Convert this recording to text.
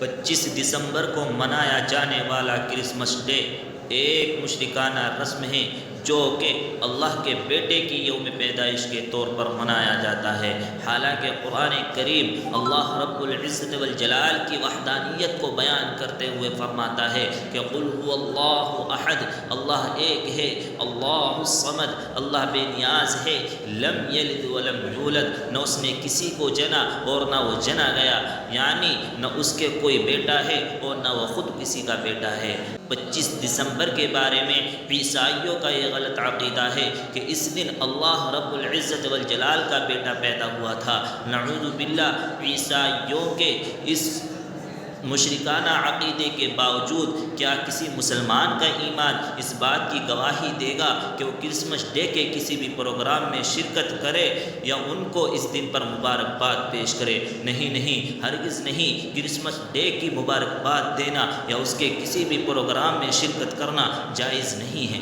25 دسمبر کو منایا جانے والا کرسمس ڈے ایک مشرکانہ رسم ہے جو کہ اللہ کے بیٹے کی یوم پیدائش کے طور پر منایا جاتا ہے، حالانکہ قرآن کریم اللہ رب العزت والجلال کی وحدانیت کو بیان کرتے ہوئے فرماتا ہے کہ قل هو اللہ احد، اللہ ایک ہے، اللہ الصمد، اللہ بے نیاز ہے، لم یلد ولم یولد، نہ اس نے کسی کو جنا اور نہ وہ جنا گیا، یعنی نہ اس کے کوئی بیٹا ہے اور نہ وہ خود کسی کا بیٹا ہے۔ 25 دسمبر کے بارے میں عیسائیوں کا یہ غلط عقیدہ ہے کہ اس دن اللہ رب العزت والجلال کا بیٹا پیدا ہوا تھا۔ نعوذ باللہ، عیسائیوں کے اس مشرکانہ عقیدے کے باوجود کیا کسی مسلمان کا ایمان اس بات کی گواہی دے گا کہ وہ کرسمس ڈے کے کسی بھی پروگرام میں شرکت کرے یا ان کو اس دن پر مبارکباد پیش کرے؟ نہیں، ہرگز نہیں۔ کرسمس ڈے کی مبارکباد دینا یا اس کے کسی بھی پروگرام میں شرکت کرنا جائز نہیں ہے۔